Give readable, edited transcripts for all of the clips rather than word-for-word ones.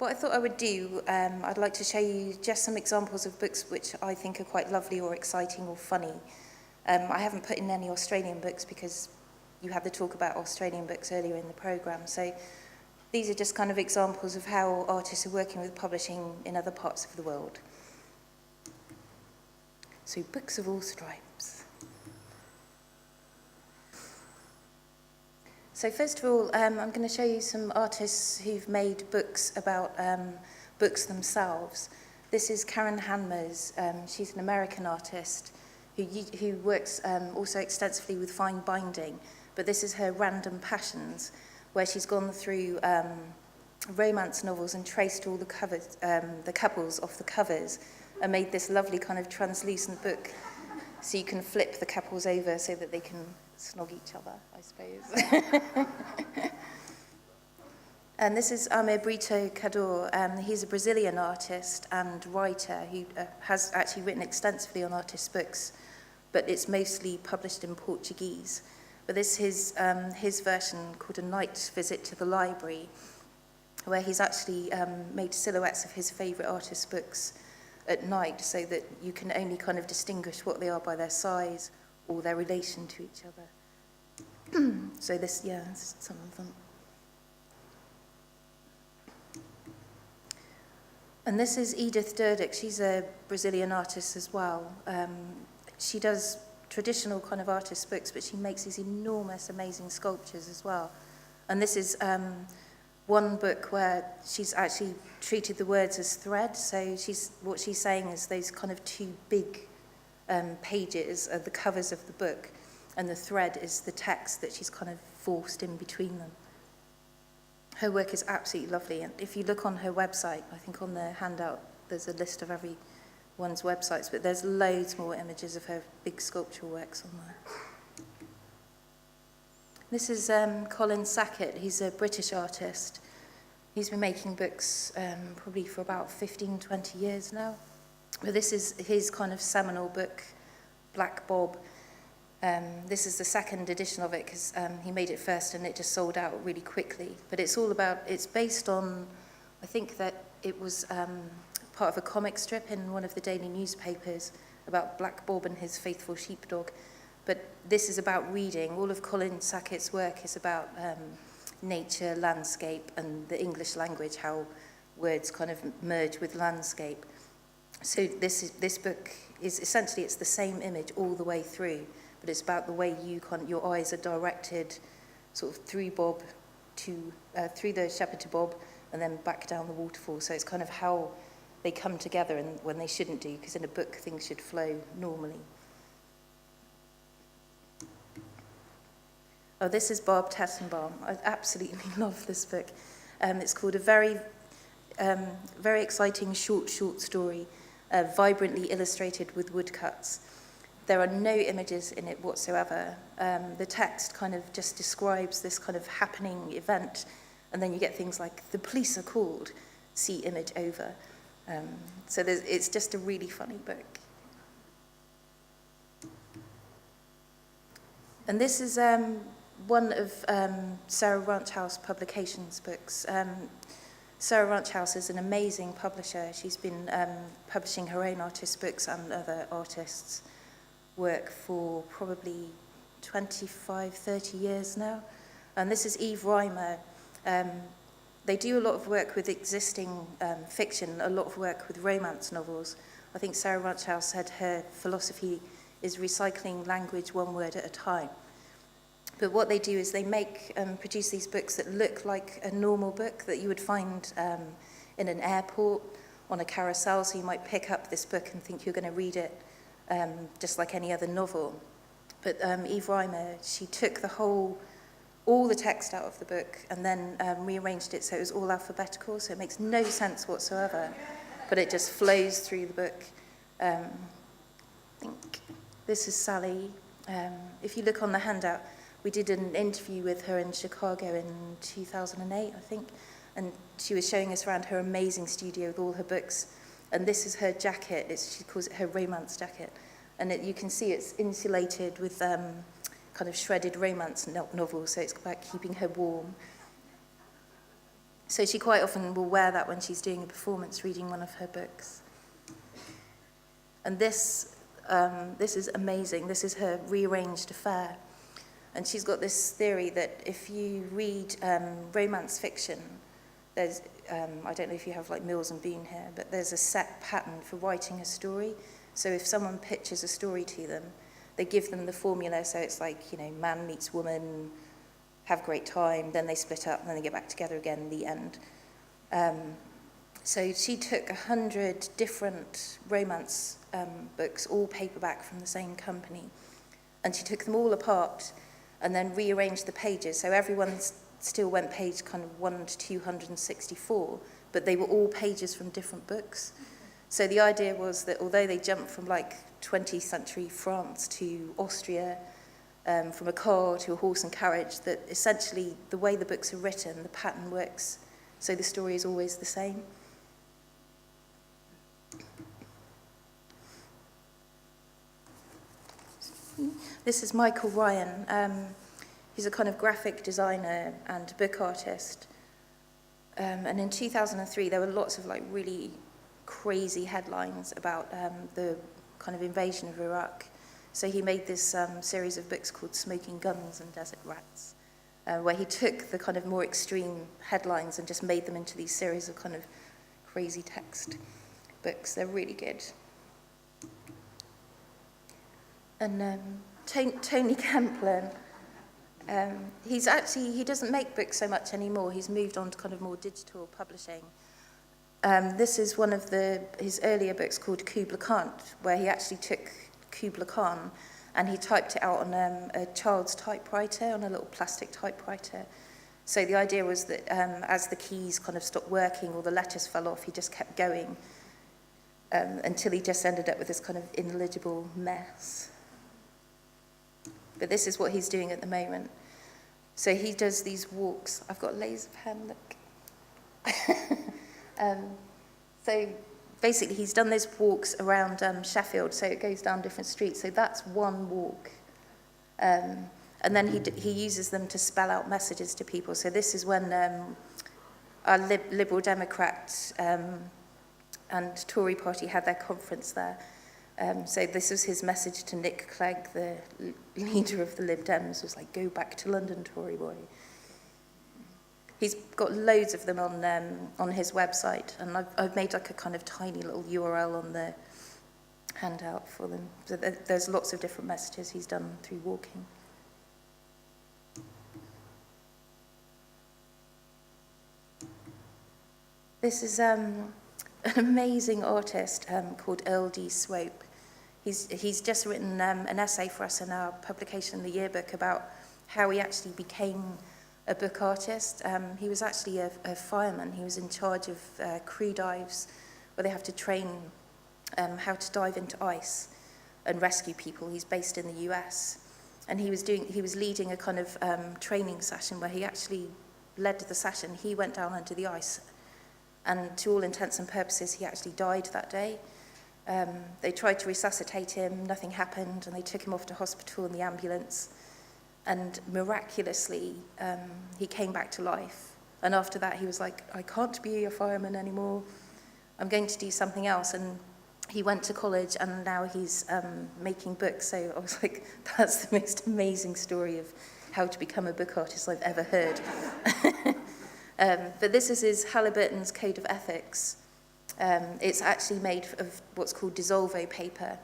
what I thought I would do, I'd like to show you just some examples of books which I think are quite lovely or exciting or funny. I haven't put in any Australian books because you had the talk about Australian books earlier in the programme. So these are just kind of examples of how artists are working with publishing in other parts of the world. So books of all stripes. So first of all, I'm going to show you some artists who've made books about books themselves. This is Karen Hanmer's. She's an American artist who works also extensively with fine binding, but this is her Random Passions, where she's gone through romance novels and traced all the covers, the couples off the covers, and made this lovely kind of translucent book, so you can flip the couples over so that they can snog each other, I suppose. And this is Amir Brito Cador. He's a Brazilian artist and writer who has actually written extensively on artist books, but it's mostly published in Portuguese. But this is his version called A Night Visit to the Library, where he's actually made silhouettes of his favourite artist books at night, so that you can only kind of distinguish what they are by their size or their relation to each other. So this, yeah, this is some of them. And this is Edith Durdek. She's a Brazilian artist as well. She does traditional kind of artist books, but she makes these enormous, amazing sculptures as well. And this is one book where she's actually treated the words as thread. So what she's saying is those kind of two big pages are the covers of the book, and the thread is the text that she's kind of forced in between them. Her work is absolutely lovely, and if you look on her website, I think on the handout there's a list of everyone's websites, but there's loads more images of her big sculptural works on there. This is Colin Sackett. He's a British artist. He's been making books probably for about 15, 20 years now. But this is his kind of seminal book, Black Bob. This is the second edition of it because he made it first and it just sold out really quickly. But it's based on, I think that it was part of a comic strip in one of the daily newspapers about Black Bob and his faithful sheepdog. But this is about reading. All of Colin Sackett's work is about nature, landscape, and the English language, how words kind of merge with landscape. So this book is essentially, it's the same image all the way through, but it's about the way your eyes are directed sort of through Bob through the shepherd to Bob, and then back down the waterfall. So it's kind of how they come together and when they shouldn't do, because in a book things should flow normally. Oh, this is Barb Tassenbaum. I absolutely love this book. It's called A Very Exciting Short Story, vibrantly illustrated with woodcuts. There are no images in it whatsoever. The text kind of just describes this kind of happening event, and then you get things like, the police are called, see image over. So it's just a really funny book. And this is one of Sarah Ranchhouse Publications' books. Sarah Ranchhouse is an amazing publisher. She's been publishing her own artist books and other artists' work for probably 25, 30 years now. And this is Eve Reimer. They do a lot of work with existing fiction, a lot of work with romance novels. I think Sarah Ranchhouse said her philosophy is recycling language one word at a time. But what they do is they produce these books that look like a normal book that you would find in an airport, on a carousel, so you might pick up this book and think you're going to read it just like any other novel. But Eve Reimer, she took all the text out of the book and then rearranged it so it was all alphabetical, so it makes no sense whatsoever, but it just flows through the book. I think this is Sally. If you look on the handout, we did an interview with her in Chicago in 2008, I think, and she was showing us around her amazing studio with all her books. And this is her jacket. She calls it her romance jacket. And you can see it's insulated with kind of shredded romance novels, so it's about keeping her warm. So she quite often will wear that when she's doing a performance, reading one of her books. And this is amazing. This is her rearranged affair. And she's got this theory that if you read romance fiction, there's, I don't know if you have like Mills and Boon here, but there's a set pattern for writing a story. So if someone pitches a story to them, they give them the formula. So it's like, you know, man meets woman, have a great time, then they split up, and then they get back together again in the end. So she took 100 different romance books, all paperback from the same company, and she took them all apart and then rearranged the pages. So everyone still went page kind of 1 to 264, but they were all pages from different books. So the idea was that although they jumped from like 20th century France to Austria, from a car to a horse and carriage, that essentially the way the books are written, the pattern works, so the story is always the same. This is Michael Ryan. He's a kind of graphic designer and book artist. And in 2003, there were lots of like really crazy headlines about the kind of invasion of Iraq. So he made this series of books called Smoking Guns and Desert Rats, where he took the kind of more extreme headlines and just made them into these series of kind of crazy text books. They're really good. And Tony Kempler, he doesn't make books so much anymore. He's moved on to kind of more digital publishing. This is one of his earlier books called Kubla Khan, where he actually took Kubla Khan and he typed it out on a child's typewriter, on a little plastic typewriter. So the idea was that as the keys kind of stopped working or the letters fell off, he just kept going until he just ended up with this kind of illegible mess. But this is what he's doing at the moment. So he does these walks. I've got a laser pen, look. So basically he's done those walks around Sheffield, so it goes down different streets. So that's one walk. And then he uses them to spell out messages to people. So this is when our Liberal Democrat and Tory party had their conference there. So this was his message to Nick Clegg, the leader of the Lib Dems, was like, go back to London, Tory boy. He's got loads of them on his website, and I've made like a kind of tiny little URL on the handout for them. So there's lots of different messages he's done through walking. This is an amazing artist called Earl D. Swope. He's just written an essay for us in our publication in the yearbook about how he actually became a book artist. He was actually a fireman. He was in charge of crew dives where they have to train how to dive into ice and rescue people. He's based in the US. And he was leading a kind of training session where he actually led the session. He went down under the ice, and to all intents and purposes, he actually died that day. They tried to resuscitate him, nothing happened, and they took him off to hospital in the ambulance. And miraculously, he came back to life. And after that, he was like, I can't be a fireman anymore. I'm going to do something else. And he went to college, and now he's making books. So I was like, that's the most amazing story of how to become a book artist I've ever heard. But this is his Halliburton's Code of Ethics. It's actually made of what's called dissolvo paper.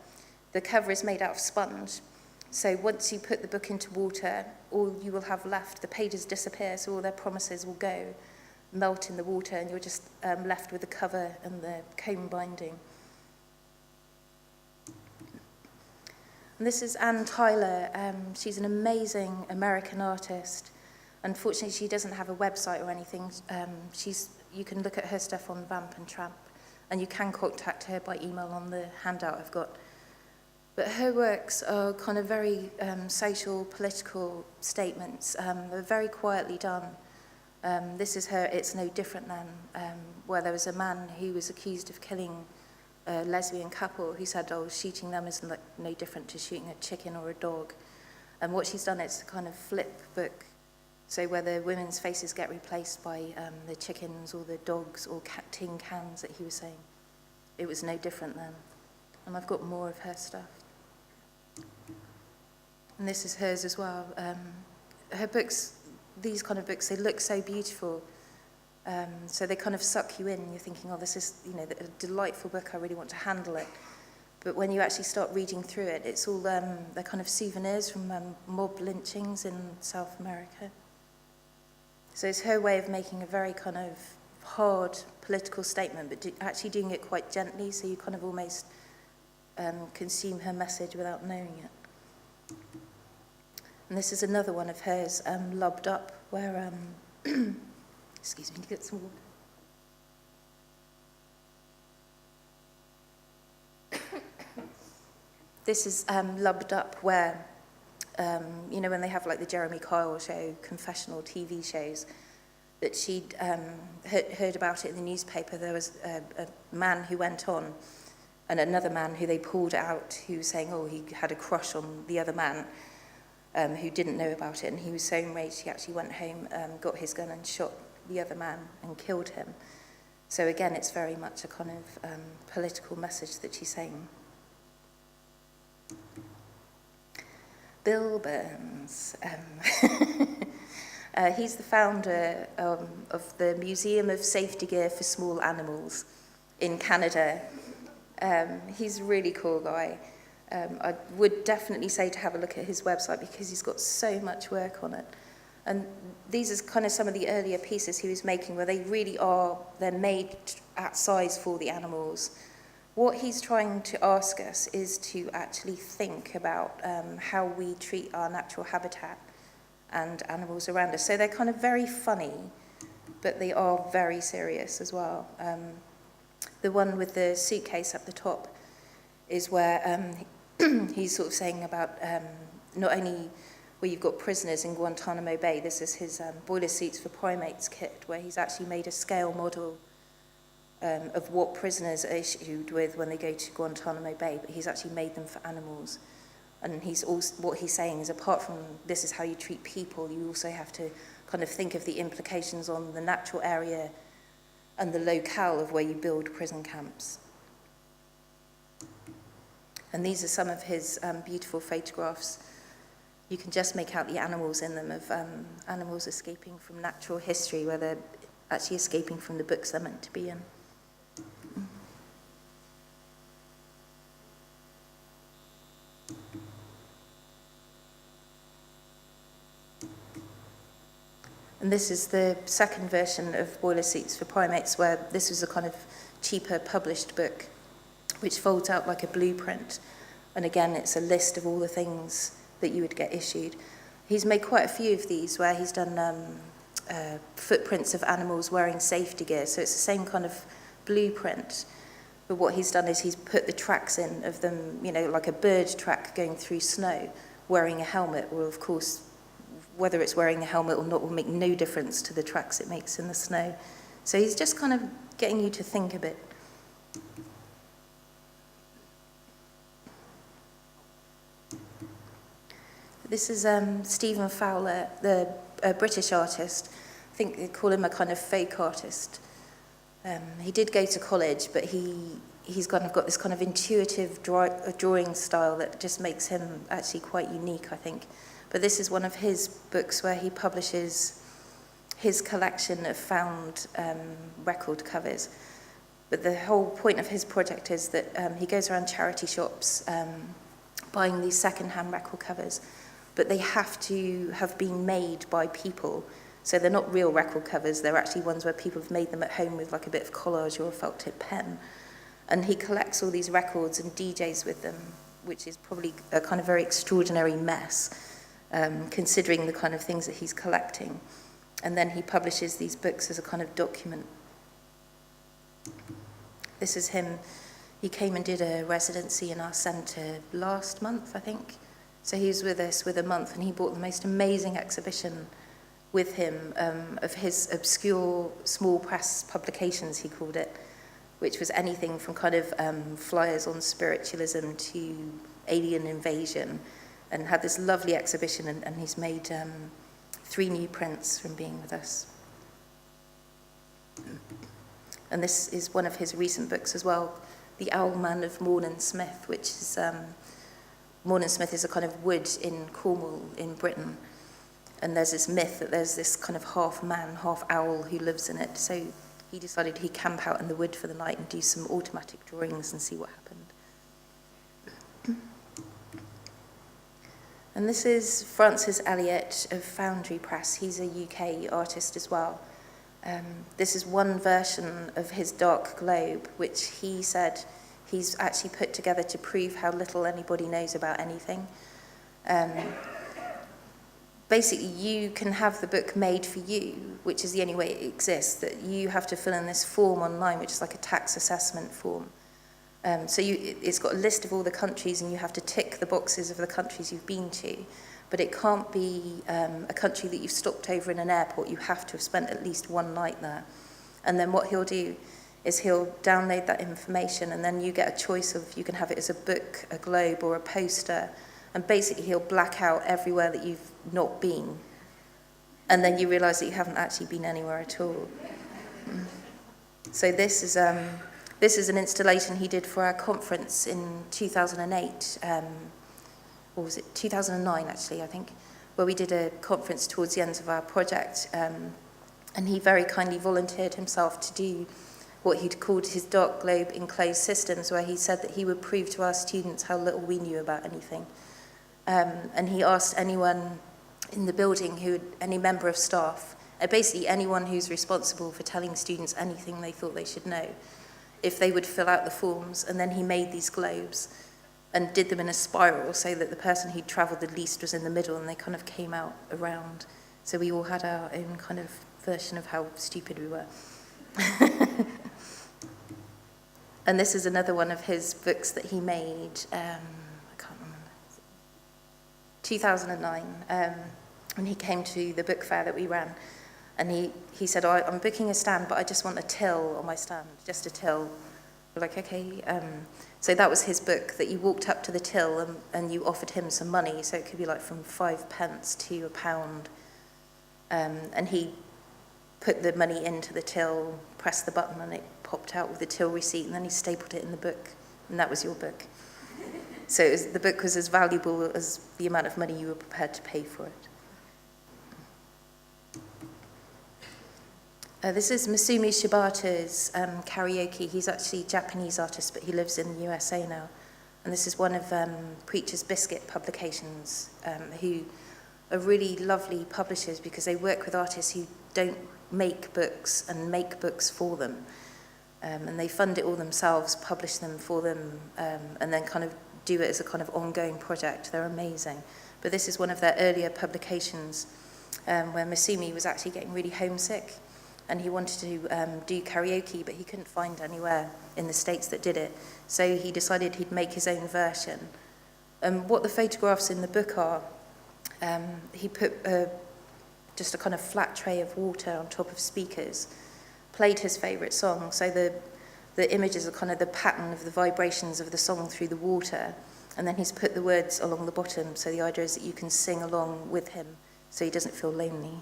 The cover is made out of sponge. So once you put the book into water, all you will have left, the pages disappear, so all their promises will go, melt in the water, and you're just left with the cover and the comb binding. And this is Anne Tyler. She's an amazing American artist. Unfortunately, she doesn't have a website or anything. You can look at her stuff on Vamp and Tramp, and you can contact her by email on the handout I've got. But her works are kind of very social, political statements. They're very quietly done. This is her It's No Different Than, where there was a man who was accused of killing a lesbian couple who said, oh, shooting them is no different to shooting a chicken or a dog. And what she's done is to kind of flip book So where the women's faces get replaced by the chickens or the dogs or tin cans that he was saying, it was no different then. And I've got more of her stuff. And this is hers as well. Her books, these kind of books, they look so beautiful. So they kind of suck you in. You're thinking, oh, this is, a delightful book. I really want to handle it. But when you actually start reading through it, it's all they're kind of souvenirs from mob lynchings in South America. So it's her way of making a very kind of hard political statement, but actually doing it quite gently, so you kind of almost consume her message without knowing it. And this is another one of hers, Lubbed Up, where, excuse me, to get some water. This is Lubbed Up, where when they have like the Jeremy Kyle show, confessional TV shows, that she'd heard about it in the newspaper. There was a man who went on, and another man who they pulled out, who was saying, he had a crush on the other man, who didn't know about it, and he was so enraged he actually went home, got his gun and shot the other man and killed him. So again, it's very much a kind of political message that she's saying. Bill Burns. He's the founder of the Museum of Safety Gear for Small Animals in Canada. He's a really cool guy. I would definitely say to have a look at his website because he's got so much work on it. And these are kind of some of the earlier pieces he was making where they really are, they're made at size for the animals. What he's trying to ask us is to actually think about how we treat our natural habitat and animals around us. So they're kind of very funny, but they are very serious as well. The one with the suitcase up the top is where he's sort of saying about not only where you've got prisoners in Guantanamo Bay, this is his boiler suits for primates kit, where he's actually made a scale model of what prisoners are issued with when they go to Guantanamo Bay, but he's actually made them for animals. And what he's saying is, apart from this is how you treat people, you also have to kind of think of the implications on the natural area and the locale of where you build prison camps. And these are some of his beautiful photographs. You can just make out the animals in them, of animals escaping from natural history, where they're actually escaping from the books they're meant to be in. And this is the second version of Boiler Suits for Primates, where this was a kind of cheaper published book, which folds out like a blueprint. And again, it's a list of all the things that you would get issued. He's made quite a few of these where he's done footprints of animals wearing safety gear. So it's the same kind of blueprint. But what he's done is he's put the tracks in of them, like a bird track going through snow, wearing a helmet. Well, of course, whether it's wearing a helmet or not will make no difference to the tracks it makes in the snow. So he's just kind of getting you to think a bit. This is Stephen Fowler, the British artist. I think they call him a kind of folk artist. He did go to college, but he's kind of got this kind of intuitive drawing style that just makes him actually quite unique, I think. But this is one of his books where he publishes his collection of found record covers. But the whole point of his project is that he goes around charity shops buying these second-hand record covers, but they have to have been made by people. So they're not real record covers, they're actually ones where people have made them at home with like a bit of collage or a felt tip pen. And he collects all these records and DJs with them, which is probably a kind of very extraordinary mess, considering the kind of things that he's collecting. And then he publishes these books as a kind of document. This is him. He came and did a residency in our centre last month, I think. So he was with us with a month, and he brought the most amazing exhibition with him of his obscure small press publications, he called it, which was anything from kind of flyers on spiritualism to alien invasion, and had this lovely exhibition, and he's made 3 new prints from being with us. And this is one of his recent books as well, The Owlman of Morne Smith, which is, Morne Smith is a kind of wood in Cornwall in Britain. And there's this myth that there's this kind of half man, half owl who lives in it. So he decided he'd camp out in the wood for the night and do some automatic drawings and see what happened. And this is Francis Elliott of Foundry Press. He's a UK artist as well. This is one version of his dark globe, which he said he's actually put together to prove how little anybody knows about anything. Basically, you can have the book made for you, which is the only way it exists, that you have to fill in this form online, which is like a tax assessment form. It's got a list of all the countries, and you have to tick the boxes of the countries you've been to. But it can't be a country that you've stopped over in an airport. You have to have spent at least one night there. And then what he'll do is he'll download that information, and then you get a choice of, you can have it as a book, a globe, or a poster. And basically he'll black out everywhere that you've not been. And then you realise that you haven't actually been anywhere at all. So this is an installation he did for our conference in 2008, or was it 2009 actually, I think, where we did a conference towards the end of our project. And he very kindly volunteered himself to do what he'd called his dark globe enclosed systems, where he said that he would prove to our students how little we knew about anything. And he asked anyone in the building, any member of staff, basically anyone who's responsible for telling students anything they thought they should know, if they would fill out the forms. And then he made these globes and did them in a spiral so that the person who'd travelled the least was in the middle, and they kind of came out around. So we all had our own kind of version of how stupid we were. And this is another one of his books that he made, I can't remember, 2009, when he came to the book fair that we ran. And he said, I'm booking a stand, but I just want a till on my stand, just a till. We're like, okay. So that was his book, that you walked up to the till and you offered him some money. So it could be like from 5 pence to £1. And he put the money into the till, pressed the button, and it popped out with the till receipt, and then he stapled it in the book. And that was your book. So the book was as valuable as the amount of money you were prepared to pay for it. This is Masumi Shibata's karaoke. He's actually a Japanese artist, but he lives in the USA now. And this is one of Preacher's Biscuit publications, who are really lovely publishers because they work with artists who don't make books and make books for them. And they fund it all themselves, publish them for them, and then kind of do it as a kind of ongoing project. They're amazing. But this is one of their earlier publications where Masumi was actually getting really homesick, and he wanted to do karaoke, but he couldn't find anywhere in the States that did it. So he decided he'd make his own version. What the photographs in the book are, he put just a kind of flat tray of water on top of speakers, played his favourite song. So the images are kind of the pattern of the vibrations of the song through the water. And then he's put the words along the bottom. So the idea is that you can sing along with him so he doesn't feel lonely.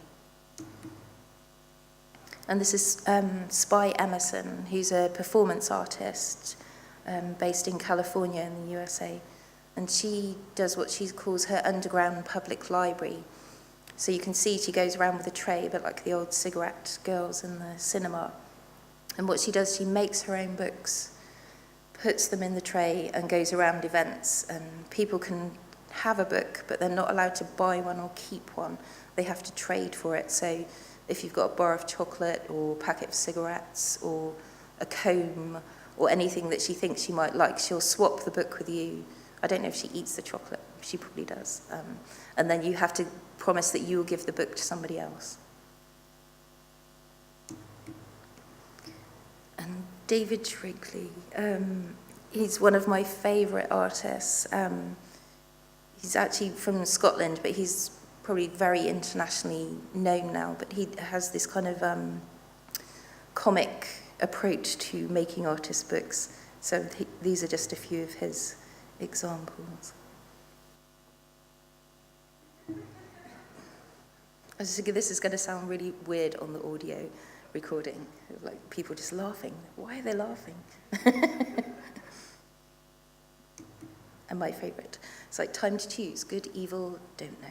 And this is Spy Emerson, who's a performance artist based in California in the USA. And she does what she calls her underground public library. So you can see she goes around with a tray, a bit like the old cigarette girls in the cinema. And what she does, she makes her own books, puts them in the tray, and goes around events. And people can have a book, but they're not allowed to buy one or keep one. They have to trade for it. So if you've got a bar of chocolate or a packet of cigarettes or a comb or anything that she thinks you might like, she'll swap the book with you. I don't know if she eats the chocolate. She probably does. And then you have to promise that you will give the book to somebody else. And David Shrigley, he's one of my favourite artists. He's actually from Scotland, but he's probably very internationally known now. But he has this kind of comic approach to making artist books. So these are just a few of his examples. I was thinking this is going to sound really weird on the audio recording, like people just laughing. Why are they laughing? And my favourite, it's like time to choose, good, evil, don't know.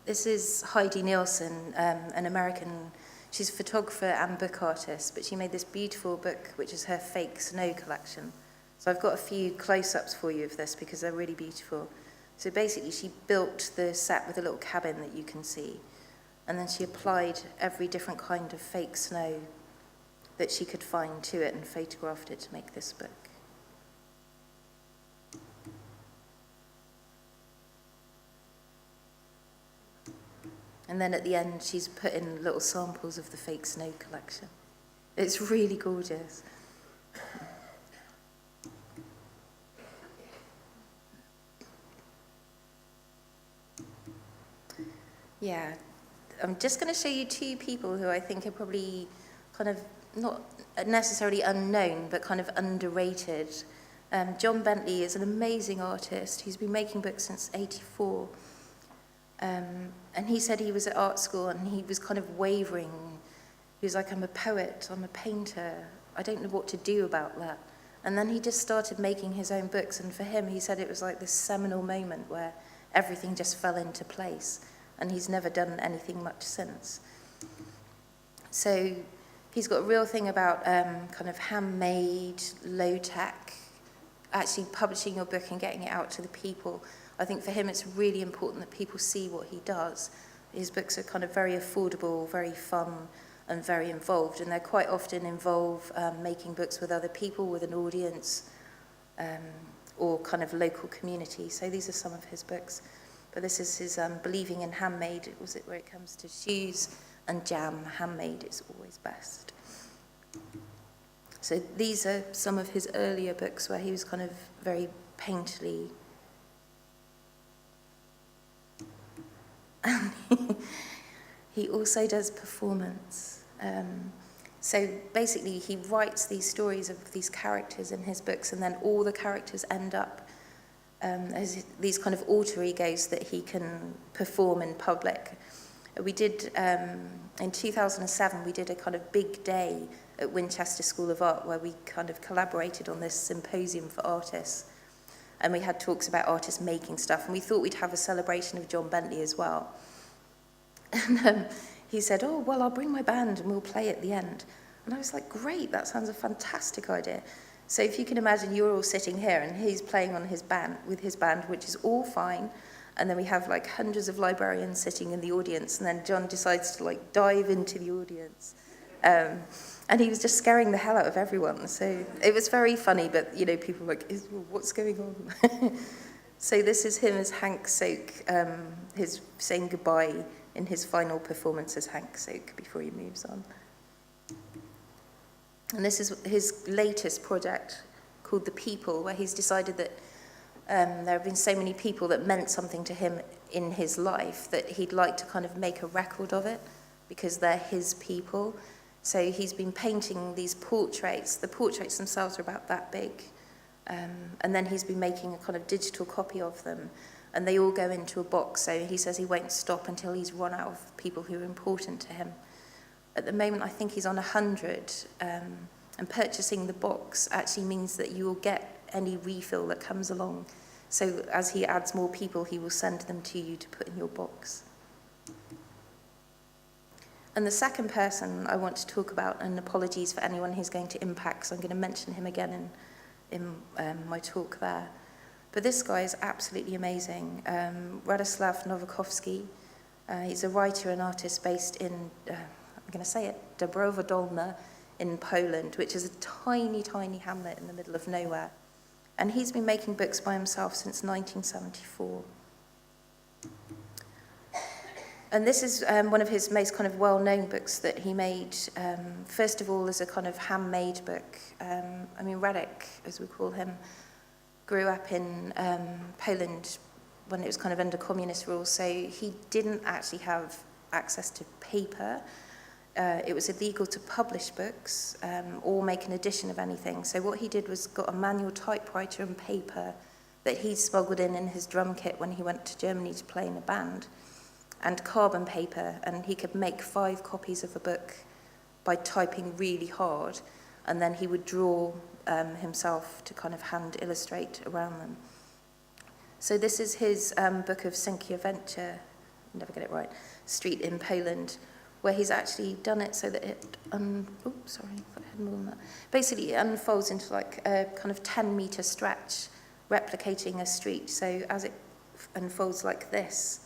This is Heidi Nielsen, an American, she's a photographer and book artist, but she made this beautiful book, which is her fake snow collection. So I've got a few close-ups for you of this because they're really beautiful. So basically she built the set with a little cabin that you can see, and then she applied every different kind of fake snow that she could find to it and photographed it to make this book. And then at the end, she's put in little samples of the fake snow collection. It's really gorgeous. Yeah, I'm just going to show you two people who I think are probably kind of not necessarily unknown, but kind of underrated. John Bentley is an amazing artist. He's been making books since '84. And he said he was at art school and he was kind of wavering. He was like, I'm a poet, I'm a painter, I don't know what to do about that. And then he just started making his own books, and for him, he said it was like this seminal moment where everything just fell into place, and he's never done anything much since. So he's got a real thing about kind of handmade, low-tech, actually publishing your book and getting it out to the people. I think for him it's really important that people see what he does. His books are kind of very affordable, very fun, and very involved, and they quite often involve making books with other people, with an audience, or kind of local community. So these are some of his books. But this is his Believing in Handmade. Was it where it comes to shoes and jam, handmade is always best. So these are some of his earlier books where he was kind of very painterly. He also does performance. So basically he writes these stories of these characters in his books, and then all the characters end up as these kind of alter egos that he can perform in public. We did, in 2007, we did a kind of big day at Winchester School of Art where we kind of collaborated on this symposium for artists. And we had talks about artists making stuff, and we thought we'd have a celebration of John Bentley as well. And he said, oh, well, I'll bring my band and we'll play at the end. And I was like, great, that sounds a fantastic idea. So if you can imagine, you're all sitting here and he's playing on his band, with his band, which is all fine. And then we have like hundreds of librarians sitting in the audience, and then John decides to like dive into the audience. And he was just scaring the hell out of everyone. So it was very funny, but, you know, people were like, what's going on? So this is him as Hank Soak, his saying goodbye in his final performance as Hank Soak before he moves on. And this is his latest project called The People, where he's decided that there have been so many people that meant something to him in his life that he'd like to kind of make a record of it because they're his people. So he's been painting these portraits. The portraits themselves are about that big. And then he's been making a kind of digital copy of them. And they all go into a box. So he says he won't stop until he's run out of people who are important to him. At the moment, I think he's on 100. And purchasing the box actually means that you will get any refill that comes along. So as he adds more people, he will send them to you to put in your box. And the second person I want to talk about, and apologies for anyone who's going to impact, so I'm going to mention him again in my talk there. But this guy is absolutely amazing. Radoslav Nowakovsky. He's a writer and artist based in, I'm going to say it, Dąbrowa Dolna in Poland, which is a tiny, tiny hamlet in the middle of nowhere. And he's been making books by himself since 1974. And this is one of his most kind of well-known books that he made, first of all, as a kind of handmade book. I mean, Radek, as we call him, grew up in Poland when it was kind of under communist rule, so he didn't actually have access to paper. it was illegal to publish books or make an edition of anything. So what he did was got a manual typewriter and paper that he smuggled in his drum kit when he went to Germany to play in a band, and carbon paper, and he could make 5 copies of a book by typing really hard, and then he would draw himself to kind of hand illustrate around them. So this is his book of Sienkiewicz, never get it right, Street in Poland, where he's actually done it so that it, sorry, I thought I had more than that. Basically, it unfolds into like a kind of 10-meter stretch, replicating a street. So as it unfolds like this,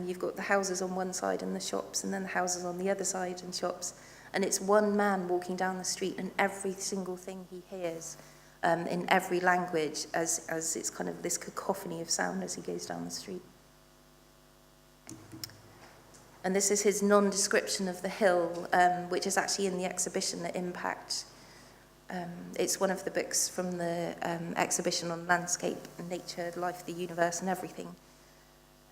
you've got the houses on one side and the shops, and then the houses on the other side and shops. And it's one man walking down the street, and every single thing he hears in every language as it's kind of this cacophony of sound as he goes down the street. And this is his non-description of the hill, which is actually in the exhibition at Impact. It's one of the books from the exhibition on landscape, nature, life, the universe, and everything.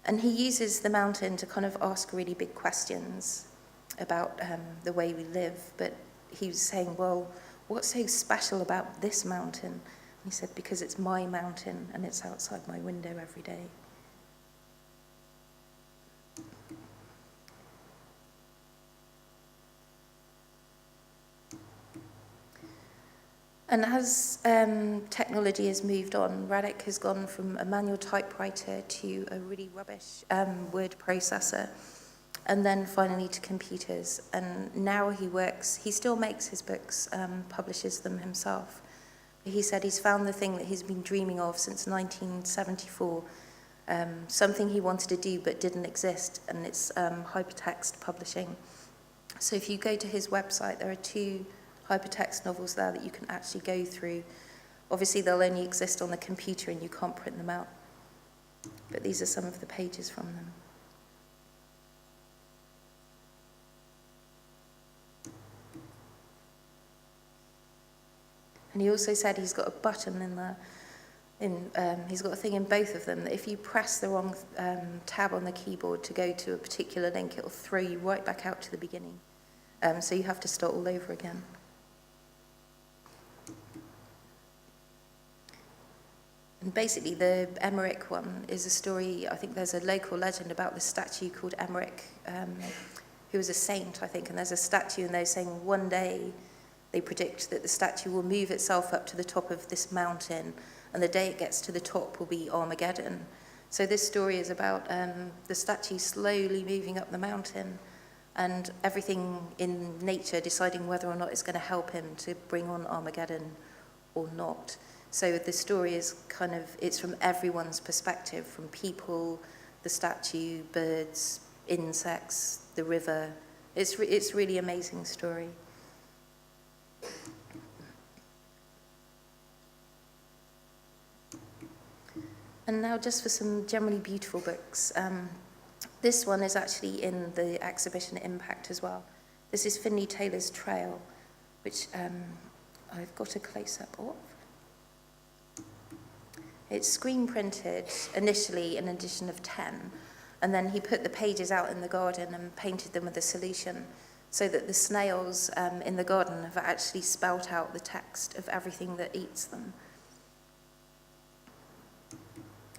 And he uses the mountain to kind of ask really big questions about the way we live. But he was saying, well, what's so special about this mountain? And he said, because it's my mountain and it's outside my window every day. And as technology has moved on, Radek has gone from a manual typewriter to a really rubbish word processor, and then finally to computers. And now he still makes his books, publishes them himself. He said he's found the thing that he's been dreaming of since 1974, something he wanted to do but didn't exist, and it's hypertext publishing. So if you go to his website, there are 2 hypertext novels there that you can actually go through. Obviously, they'll only exist on the computer and you can't print them out. But these are some of the pages from them. And he also said he's got a button he's got a thing in both of them that if you press the wrong tab on the keyboard to go to a particular link, it'll throw you right back out to the beginning. So you have to start all over again. And basically, the Emmerich one is a story. I think there's a local legend about this statue called Emmerich, who was a saint, I think. And there's a statue, and they're saying one day they predict that the statue will move itself up to the top of this mountain, and the day it gets to the top will be Armageddon. So this story is about the statue slowly moving up the mountain, and everything in nature deciding whether or not it's going to help him to bring on Armageddon or not. So the story is it's from everyone's perspective, from people, the statue, birds, insects, the river. It's really amazing story. And now just for some generally beautiful books. This one is actually in the exhibition at Impact as well. This is Finley Taylor's Trail, which I've got a close-up of. It's screen printed initially in an edition of 10, and then he put the pages out in the garden and painted them with a solution so that the snails in the garden have actually spelt out the text of everything that eats them.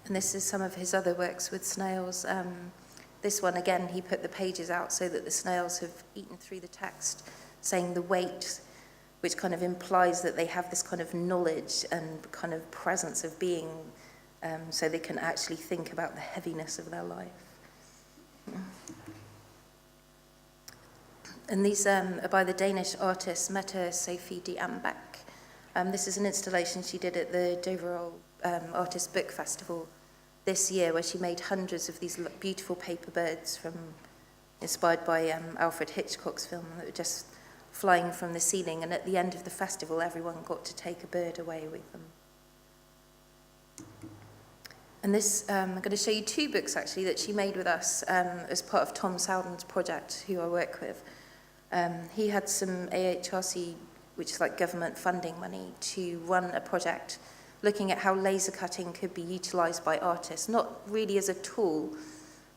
And this is some of his other works with snails. This one, again, he put the pages out so that the snails have eaten through the text, saying the weight, which kind of implies that they have this kind of knowledge and kind of presence of being, so they can actually think about the heaviness of their life. And these are by the Danish artist Mette Sophie de Ambeck. This is an installation she did at the Dover Artist Book Festival this year, where she made hundreds of these beautiful paper birds inspired by Alfred Hitchcock's film, that were just flying from the ceiling, and at the end of the festival everyone got to take a bird away with them. And this, I'm going to show you 2 books actually that she made with us as part of Tom Souden's project, who I work with. He had some AHRC, which is like government funding money, to run a project looking at how laser cutting could be utilised by artists, not really as a tool,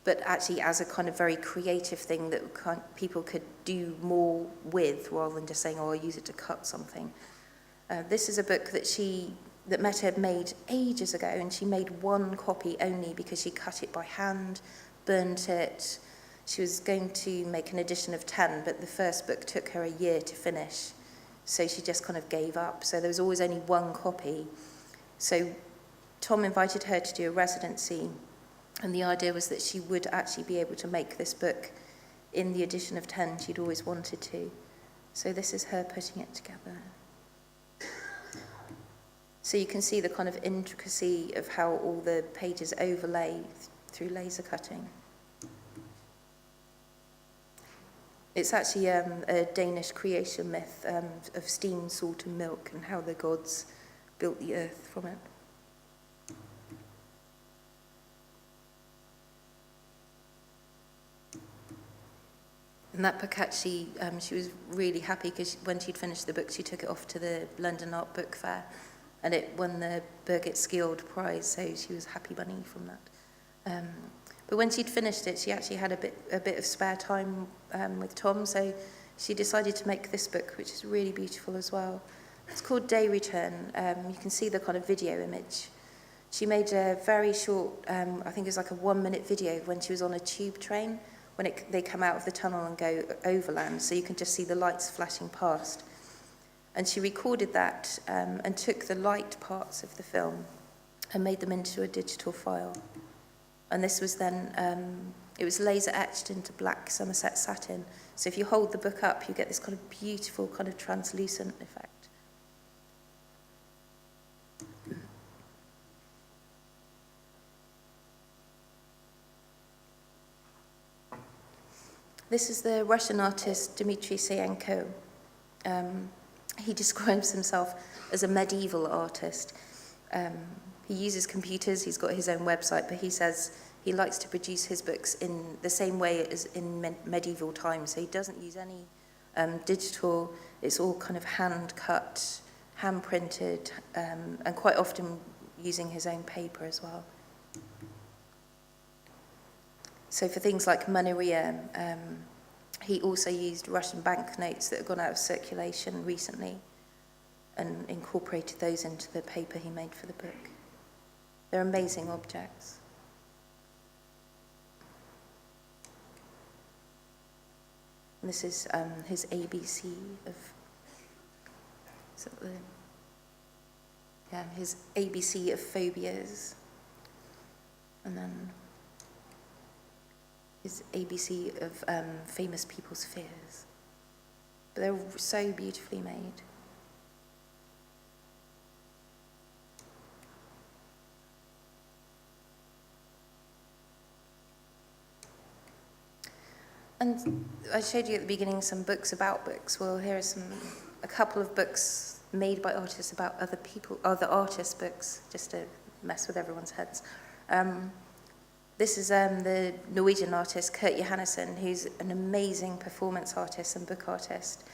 but actually as a kind of very creative thing that people could do more with, rather than just saying, oh, I'll use it to cut something. This is a book that Meta had made ages ago, and she made one copy only because she cut it by hand, burnt it. She was going to make an edition of 10, but the first book took her a year to finish, so she just kind of gave up. So there was always only one copy. So Tom invited her to do a residency, and the idea was that she would actually be able to make this book in the edition of 10 she'd always wanted to. So this is her putting it together. So you can see the kind of intricacy of how all the pages overlay through laser cutting. It's actually a Danish creation myth of steam, salt and milk, and how the gods built the earth from it. And that book actually, she was really happy because when she'd finished the book, she took it off to the London Art Book Fair, and it won the Birgit Skjold Prize, so she was happy bunny from that. But when she'd finished it, she actually had a bit of spare time with Tom, so she decided to make this book, which is really beautiful as well. It's called Day Return. You can see the kind of video image. She made a very short, I think it was like a 1-minute video when she was on a tube train, when they come out of the tunnel and go overland, so you can just see the lights flashing past. And she recorded that and took the light parts of the film and made them into a digital file. And this was then, it was laser etched into black Somerset satin. So if you hold the book up, you get this kind of beautiful, kind of translucent effect. This is the Russian artist Dmitry Sayenko. He describes himself as a medieval artist. He uses computers, he's got his own website, but he says he likes to produce his books in the same way as in medieval times. So he doesn't use any digital, it's all kind of hand-cut, hand-printed, and quite often using his own paper as well. So for things like Maneria, he also used Russian banknotes that had gone out of circulation recently and incorporated those into the paper he made for the book. They're amazing objects. And this is his ABC of, his ABC of phobias, and then his ABC of famous people's fears. But they're so beautifully made. And I showed you at the beginning some books about books. Well, here are a couple of books made by artists about other artists' books, just to mess with everyone's heads. This is the Norwegian artist Kurt Johannessen, who's an amazing performance artist and book artist.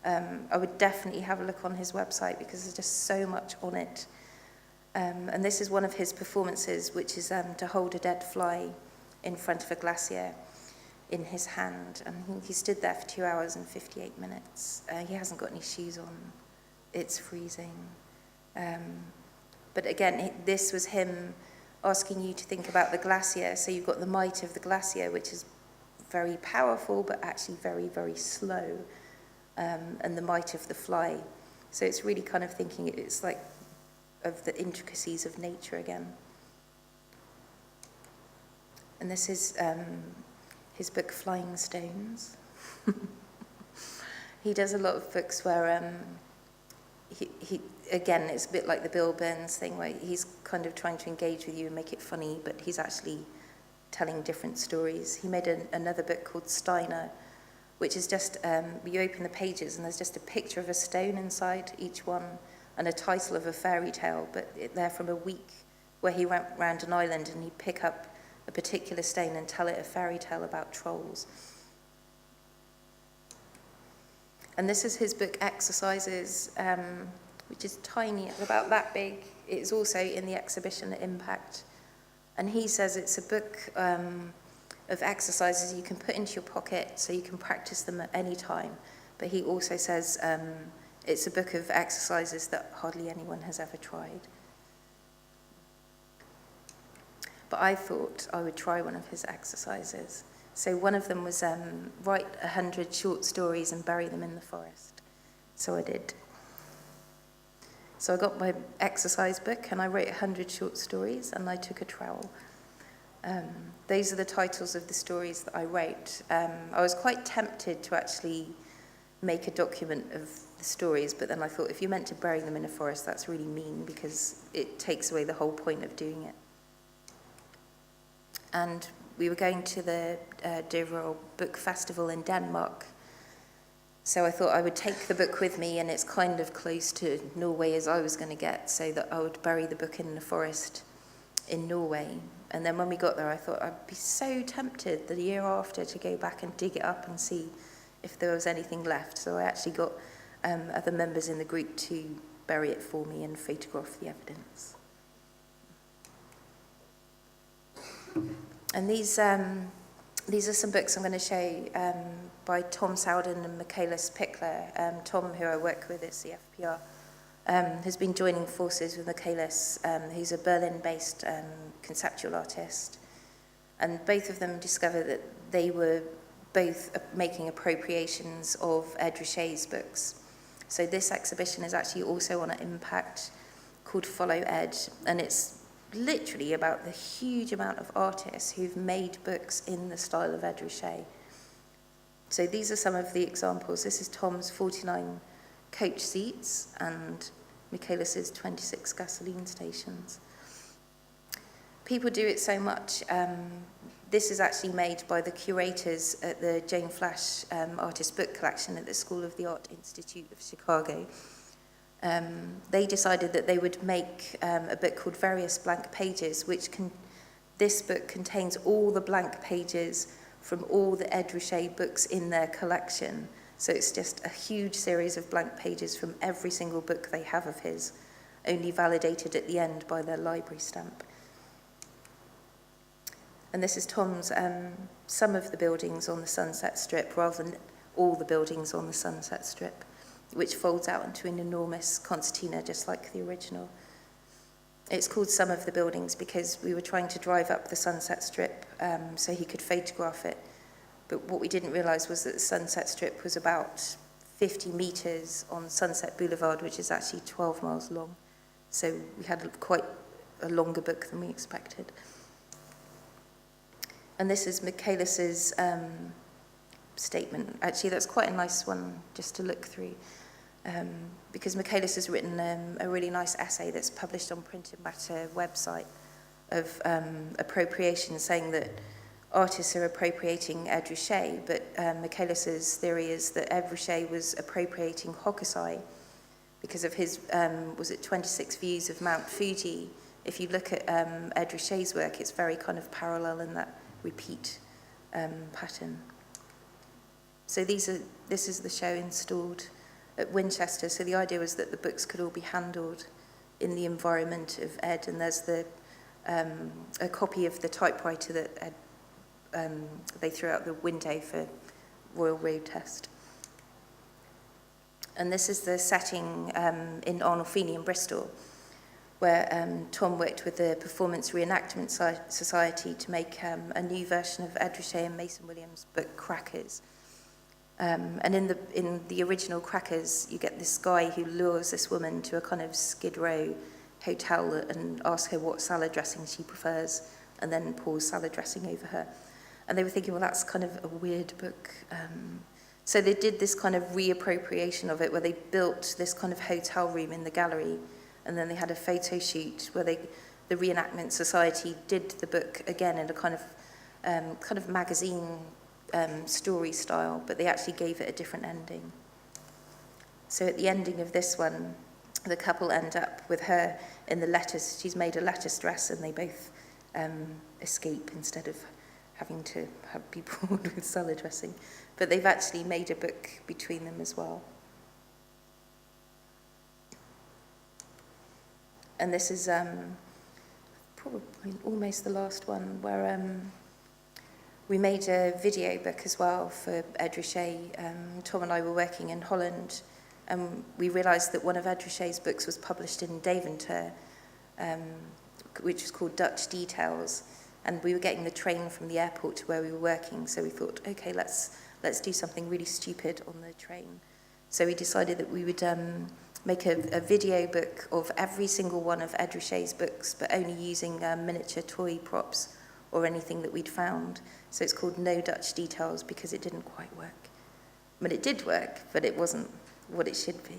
I would definitely have a look on his website because there's just so much on it. And this is one of his performances, which is to hold a dead fly in front of a glacier in his hand. And he stood there for 2 hours and 58 minutes. He hasn't got any shoes on. It's freezing. But again, this was him asking you to think about the glacier. So you've got the might of the glacier, which is very powerful, but actually very, very slow, and the might of the fly. So it's really kind of thinking, it's like of the intricacies of nature again. And this is his book, Flying Stones. He does a lot of books where he again, it's a bit like the Bill Burns thing, where he's kind of trying to engage with you and make it funny, but he's actually telling different stories. He made another book called Steiner, which is just, you open the pages and there's just a picture of a stone inside each one and a title of a fairy tale, but they're from a week where he went around an island and he'd pick up a particular stone and tell it a fairy tale about trolls. And this is his book Exercises, which is tiny, about that big. It's also in the exhibition at Impact. And he says it's a book of exercises you can put into your pocket so you can practice them at any time. But he also says it's a book of exercises that hardly anyone has ever tried. But I thought I would try one of his exercises. So one of them was write 100 short stories and bury them in the forest. So I did. So I got my exercise book and I wrote 100 short stories and I took a trowel. Those are the titles of the stories that I wrote. I was quite tempted to actually make a document of the stories, but then I thought if you're meant to bury them in a forest, that's really mean because it takes away the whole point of doing it. And we were going to the Devrel Book Festival in Denmark, so I thought I would take the book with me, and it's kind of close to Norway as I was going to get, so that I would bury the book in the forest in Norway. And then when we got there, I thought I'd be so tempted the year after to go back and dig it up and see if there was anything left. So I actually got other members in the group to bury it for me and photograph the evidence. And these are some books I'm going to show by Tom Sowden and Michaelis Pickler. Tom, who I work with at CFPR, has been joining forces with Michaelis, who's a Berlin-based conceptual artist. And both of them discovered that they were both making appropriations of Ed Ruscha's books. So this exhibition is actually also on an impact called Follow Ed, and it's literally about the huge amount of artists who've made books in the style of Ed Ruscha. So these are some of the examples. This is Tom's 49 coach seats and Michaelis's 26 gasoline stations. People do it so much. This is actually made by the curators at the Jane Flash Artist Book Collection at the School of the Art Institute of Chicago. They decided that they would make a book called Various Blank Pages, this book contains all the blank pages from all the Ed Ruscha books in their collection. So it's just a huge series of blank pages from every single book they have of his, only validated at the end by their library stamp. And this is Tom's some of the buildings on the Sunset Strip, rather than all the buildings on the Sunset Strip, which folds out into an enormous concertina, just like the original. It's called Some of the Buildings because we were trying to drive up the Sunset Strip so he could photograph it. But what we didn't realise was that the Sunset Strip was about 50 metres on Sunset Boulevard, which is actually 12 miles long. So we had quite a longer book than we expected. And this is Michaelis's statement. Actually, that's quite a nice one just to look through. Because Michaelis has written a really nice essay that's published on Printed Matter website of appropriation, saying that artists are appropriating Ed Ruscha, but Michaelis's theory is that Ed Ruscha was appropriating Hokusai because of his, 26 views of Mount Fuji. If you look at Ed Ruscha's work, it's very kind of parallel in that repeat pattern. So this is the show installed at Winchester. So the idea was that the books could all be handled in the environment of Ed, and there's a copy of the typewriter that Ed, they threw out the window for Royal Road Test. And this is the setting in Arnolfini in Bristol, where Tom worked with the Performance Reenactment Society to make a new version of Ed Ruscha and Mason Williams' book Crackers. And in the original Crackers, you get this guy who lures this woman to a kind of Skid Row hotel and asks her what salad dressing she prefers, and then pours salad dressing over her. And they were thinking, well, that's kind of a weird book. So they did this kind of reappropriation of it, where they built this kind of hotel room in the gallery, and then they had a photo shoot where the Reenactment Society did the book again in a kind of magazine story style, but they actually gave it a different ending. So at the ending of this one, the couple end up with her in the lettuce. She's made a lettuce dress, and they both escape instead of having to be poured with salad dressing. But they've actually made a book between them as well. And this is probably almost the last one, where We made a video book as well for Ed Richet. Tom and I were working in Holland, and we realised that one of Ed Richet's books was published in Deventer, which was called Dutch Details, and we were getting the train from the airport to where we were working, so we thought, okay, let's do something really stupid on the train. So we decided that we would make a video book of every single one of Ed Richet's books, but only using miniature toy props or anything that we'd found. So it's called No Dutch Details because it didn't quite work. I mean, it did work, but it wasn't what it should be.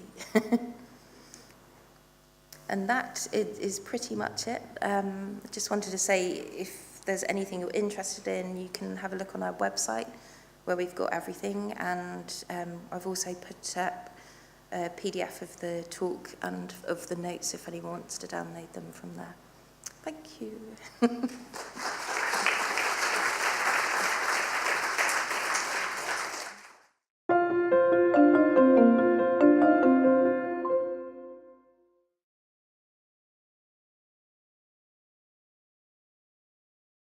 And that is pretty much it. I just wanted to say, if there's anything you're interested in, you can have a look on our website where we've got everything. And I've also put up a PDF of the talk and of the notes if anyone wants to download them from there. Thank you.